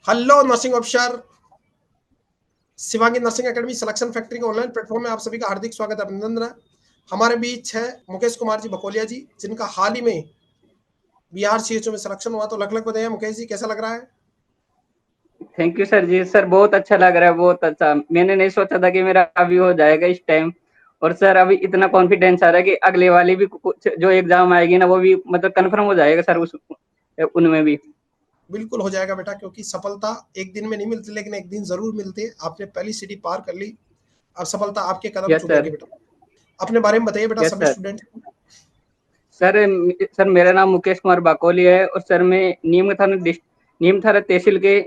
Hello nursing officer, Shivangi nursing academy selection factory के online platform में आप सभी का हार्दिक स्वागत है, अभिनंदन है। हमारे बीच है मुकेश कुमार जी बकोलिया जी, जिनका हाल ही में बिहार सीएचओ में सिलेक्शन हुआ। तो लख लख बधाई मुकेश जी, कैसा लग रहा है? Thank you sir ji. Sir बहुत अच्छा लग रहा है, बहुत अच्छा। मैंने नहीं सोचा था कि मेरा अभी हो जाएगा इस टाइम। और सर अभी इतना कॉन्फिडेंस आ रहा है कि अगले वाली भी कुछ जो एग्जाम आएगी ना वो भी मतलब कंफर्म हो जाएगा सर, उस उनमें भी। बिल्कुल हो जाएगा बेटा, क्योंकि सफलता एक दिन में नहीं मिलती, लेकिन एक दिन जरूर मिलती है। आपने पहली सीढ़ी पार कर ली, अब सफलता आपके कदम यस चूमेगी सर। बेटा। अपने बारे में बताइए बेटा यस सभी सर। स्टूडेंट। सर सर मेरा नाम मुकेश कुमार बाकोली है और सर मैं नीम थाना तहसील के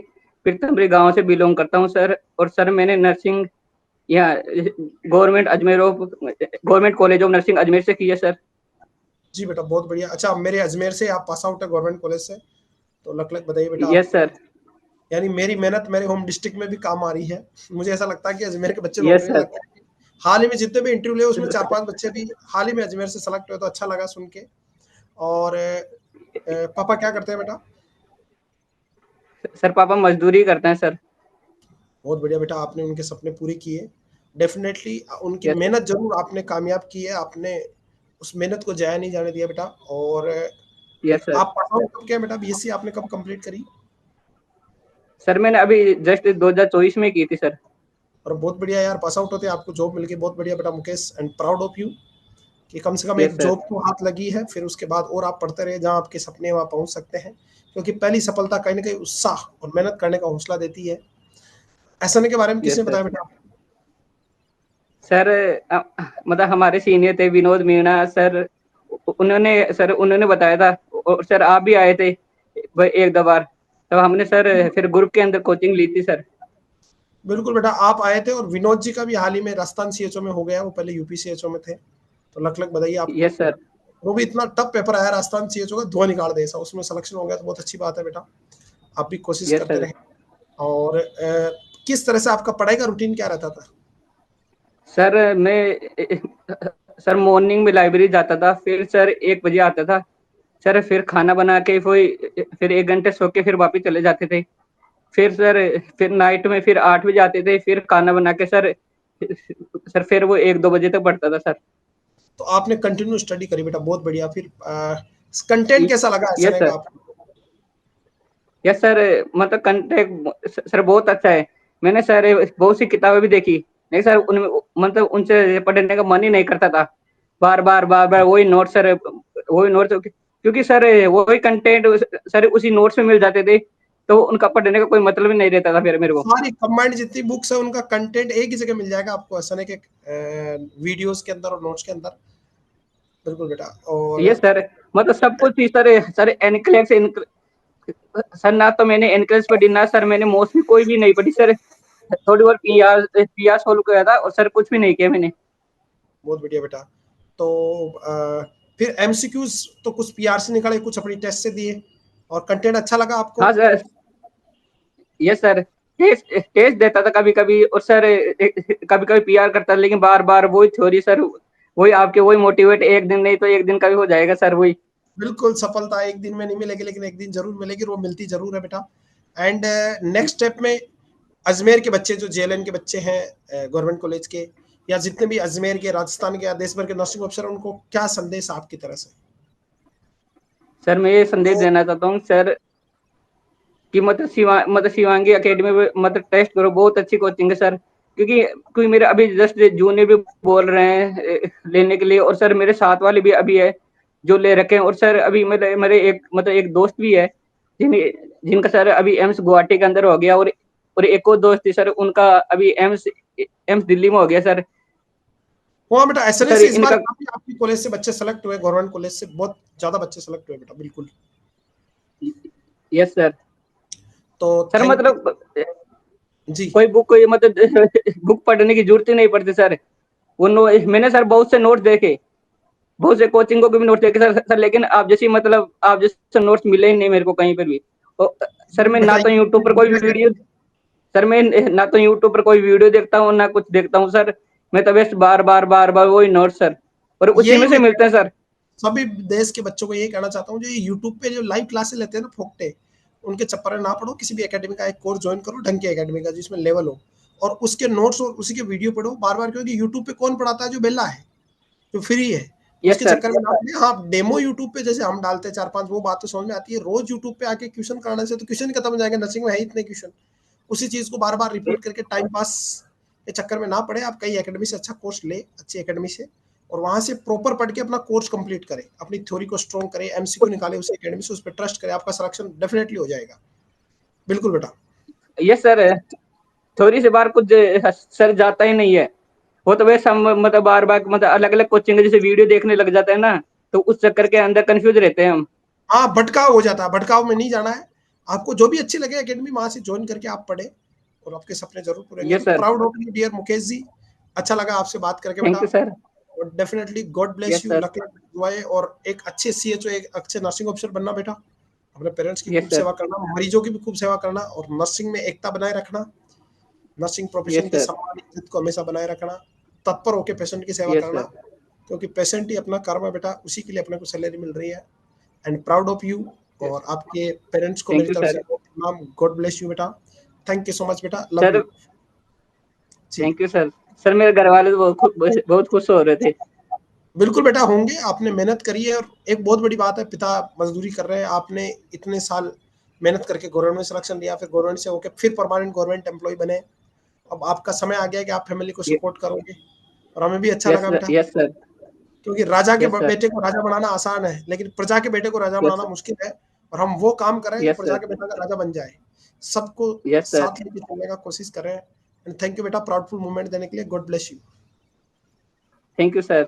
पीरतमरी गांव से बिलोंग करता हूं सर। और सर मैंने नर्सिंग यहाँ government college of nursing Ajmer से की है सर। जी बेटा, बहुत बढ़िया। अच्छा, मेरे अजमेर से आप पास आउट है गवर्नमेंट कॉलेज से, तो लख लख बधाई बेटा यस आपको। सर। यानी मेरी मेहनत मेरे होम डिस्ट्रिक्ट में भी काम आ रही है। मुझे ऐसा लगता है कि अजमेर के बच्चे यस नौकरी नहीं सर। लगते हैं। हाल ही में जितने भी इंटरव्यू लिए उसमें 4-5 बच्चे भी हाल ही में अजमेर से सेलेक्ट हुए, तो अच्छा लगा सुन के। और पापा क्या करते हैं बेटा? सर पापा मजदूरी करते हैं सर। बहुत बढ़िया बेटा, आपने उनके सपने पूरे किए। डेफिनेटली उनकी यस मेहनत जरूर आपने कामयाब की है। आपने उस मेहनत को जाया नहीं जाने दिया बेटा। और यस सर। आप पास आउट कब किया बेटा? बीएससी आपने कब कंप्लीट करी? सर मैंने अभी जस्ट 2024 में की थी सर। और बहुत बढ़िया यार, पास आउट होते आपको जॉब मिल गई, बहुत बढ़िया बेटा Mukesh, and proud of you कि कम से कम एक यस सर। जॉब को हाथ लगी है। फिर उसके बाद और आप पढ़ते रहे, जहाँ आपके सपने वहाँ पहुँच सकते हैं। क्योंकि पहली सफलता कहीं ना कहीं उत्साह और मेहनत करने का हौसला देती है। एसएनए के बारे में किसने यस सर। बताया बेटा? सर मतलब हमारे सीनियर थे विनोद मीणा सर। उन्होंने बताया था। और सर आप भी आए थे एक दो बार। तो हमने सर फिर ग्रुप के अंदर कोचिंग ली थी सर। बिल्कुल बेटा, आप आए थे। और विनोद जी का भी हाल ही में राजस्थान सीएचओ में हो गया। वो पहले यूपी सीएचओ में थे, तो लख लख बधाई आपको। Yes sir. वो भी इतना टफ पेपर आया राजस्थान सीएचओ का, धुआं निकाल दे ऐसा। उसमें सिलेक्शन हो गया तो बहुत अच्छी बात है बेटा। आप भी कोशिश यस करते सर। रहे। और किस तरह से आपका पढ़ाई का रूटीन क्या रहता था? सर मैं सर मॉर्निंग में लाइब्रेरी जाता था, फिर सर 1 बजे आता था। सर फिर खाना बना के फिर 1 घंटे सो के फिर वापिस चले जाते थे। फिर नाइट में फिर 8 बजे आते थे, फिर खाना बना के सर फिर वो 1-2 बजे तक पढ़ता था सर। तो आपने कंटिन्यू स्टडी करी बेटा, बहुत बढ़िया। फिर कंटेंट कैसा लगा यस एसएनए का सर। आपको? Yes sir. मतलब कंटेंट सर बहुत अच्छा है। मैंने सर बहुत सी किताबें भी देखी, नहीं सर उनमें मतलब उनसे पढ़ने का मन ही नहीं करता था। बार बार वही नोट सर, वही नोट, क्योंकि सर वही कंटेंट सर उसी नोट्स में मिल जाते थे। तो उनका पढ़ने का कोई मतलब ही नहीं रहता था फिर मेरे को। सारी कंबाइंड जितनी बुक्स है उनका कंटेंट एक ही जगह मिल जाएगा आपको एसएनए के वीडियोस के अंदर और नोट्स के अंदर। बिल्कुल बेटा। और यस सर। मतलब सब कुछ ही सर। सर एनक्लेव से सर ना तो मैंने एनक्लेव पढ़ी, ना सर मैंने मोस्टली कोई भी नहीं पढ़ी सर। थोड़ी बहुत पीआर सोल्व किया था और सर कुछ भी नहीं किया मैंने। बहुत बढ़िया बेटा। तो फिर एमसीक्यूज तो कुछ पीआर से निकले, कुछ अपनी टेस्ट से दिए, और कंटेंट अच्छा लगा आपको? हाँ sir. Yes sir. Test test देता था कभी कभी, और सर कभी कभी पीआर करता था, लेकिन बार बार वही थ्योरी सर, वही आपके वही मोटिवेट, एक दिन नहीं तो एक दिन का भी हो जाएगा सर वही। बिल्कुल, सफलता एक दिन में नहीं मिलेगी, लेकिन एक दिन जरूर मिलेगी, और वो मिलती जरूर है बेटा। एंड नेक्स्ट स्टेप में अजमेर के बच्चे, जो जेएलएन के बच्चे हैं गवर्नमेंट कॉलेज के, या जितने भी अजमेर के, राजस्थान के या देश भर के नर्सिंग ऑफिसर, उनको क्या संदेश आपकी तरह से? सर मैं ये संदेश देना चाहता हूँ सर कि मतलब शिवांगी एकेडमी में मतलब टेस्ट करो, बहुत अच्छी कोचिंग है सर। क्योंकि मेरे अभी जस्ट जूनियर भी बोल रहे हैं लेने के लिए, और सर मेरे साथ वाले भी अभी है जो ले रखे हैं। और सर अभी मेरे मेरे एक दोस्त भी है जिनका सर अभी एम्स गुवाहाटी के अंदर हो गया। और एक और दोस्त थी सर, उनका अभी एम्स एम्स दिल्ली में हो गया सर। हाँ बेटा, तो एसएनए सर से इस बार इनका। काफी आपकी कॉलेज से बच्चे सेलेक्ट हुए, गवर्नमेंट कॉलेज से बहुत ज्यादा बच्चे सेलेक्ट हुए बेटा। बिल्कुल। Yes sir. तो सर थैंक मतलब यू जी। कोई मतलब बुक पढ़ने की जरूरत ही नहीं पड़ती सर। मैंने सर बहुत से नोट्स देखे, बहुत से कोचिंगों के भी नोट्स देखे सर, लेकिन आप जैसे नोट्स मिले ही नहीं मेरे को कहीं पर भी। और सर मैं बेटा ना तो यूट्यूब पर कोई वीडियो सर मैं ना तो यूट्यूब पर कोई वीडियो देखता हूँ, ना कुछ देखता हूँ सर। मैं तो बस बार बार वही नोट्स सर, और उसी यही में से मैं मिलते हैं सर। सभी देश के बच्चों को यही कहना चाहता हूँ, जो ये यूट्यूब पे जो लाइव क्लासेस लेते हैं ना फोकटे, उनके चक्कर में ना पड़ो, किसी भी एकेडमी का एक कोर्स ज्वाइन करो, ढंग के एकेडमी का जिसमें लेवल हो, और उसके नोट्स और उसी के वीडियो पढ़ो बार बार, क्योंकि यूट्यूब पे कौन पढ़ाता है? जो बेला है, जो फ्री है, यस उसके सर। चक्कर में ना पड़े। हाँ, डेमो यूट्यूब पे जैसे हम डालते हैं 4-5, वो बात तो समझ में आती है। रोज यूट्यूब पे आके क्वेश्चन कराने से तो क्वेश्चन खत्म हो जाएंगे, नर्सिंग में है इतने क्वेश्चन। उसी चीज को बार बार रिपीट करके टाइम पास के चक्कर में ना पड़े, आप कई एकेडमी से अच्छा कोर्स ले, अच्छी एकेडमी से, और वहां से प्रॉपर पढ़ के अपना कोर्स कंप्लीट करें, अपनी थ्योरी को स्ट्रॉन्ग करें, एमसीक्यू निकाले उस एकेडमी से, उस पर ट्रस्ट करें, आपका सिलेक्शन डेफिनेटली हो जाएगा। बिल्कुल बेटा। यस सर, थ्योरी से बाहर कुछ सर जाता ही नहीं है। वो तो वैसे हम मतलब बार बार मतलब अलग अलग कोचिंग जैसे वीडियो देखने लग जाते हैं ना, तो उस चक्कर के अंदर कंफ्यूज रहते हैं हम। हाँ, भटकाव हो जाता है, भटकाव में नहीं जाना है। आपको जो भी अच्छी लगे एकेडमी, वहां से ज्वाइन करके आप पढ़े और आपके सपने जरूर पूरे होंगे। यस तो sir. Proud of you dear Mukesh ji, अच्छा लगा आपसे बात करके बेटा, थैंक यू सर। और definitely God bless yes you, sir. Luck दुआएं, और एक अच्छे सीएचओ, एक अच्छे नर्सिंग ऑफिसर बनना बेटा। अपने पेरेंट्स की खूब यस सर। सेवा करना, मरीजों की भी खूब सेवा करना, और नर्सिंग में एकता बनाए रखना, नर्सिंग प्रोफेशन यस के सर। सम्मान इज्जत को हमेशा बनाए रखना, तत्पर होकर पेशेंट की सेवा यस करना, सर। क्योंकि पेशेंट ही अपना कर्म है बेटा, उसी के लिए अपने को सैलरी मिल रही है। And proud of you, yes. और आपके पेरेंट्स को थैंक मेरी यू तरफ से सर। प्रणाम, गॉड ब्लेस यू बेटा। थैंक यू सो मच बेटा, लव सर यू। जी, थैंक यू सर। सर मेरे घर वाले तो बहुत खुश हो रहे थे। बिल्कुल बेटा होंगे, आपने मेहनत करी है, और एक बहुत बड़ी बात है, पिता मजदूरी कर रहे हैं, आपने इतने साल मेहनत करके गवर्नमेंट में सिलेक्शन लिया, फिर गवर्नमेंट से होकर फिर परमानेंट गवर्नमेंट एम्प्लॉय बने। अब आपका समय आ गया है कि आप फैमिली को सपोर्ट करोगे, और हमें भी अच्छा यस लगा बेटा, यस सर। क्योंकि राजा के यस सर। बेटे को राजा बनाना आसान है, लेकिन प्रजा के बेटे को राजा यस बनाना मुश्किल है। और हम वो काम करें जो यस प्रजा सर। के बेटा का राजा बन जाए, सबको यस सर। साथ लेके चलने का कोशिश करें। एंड थैंक यू बेटा, प्राउडफुल मोमेंट देने के लिए, God bless you. Thank you sir.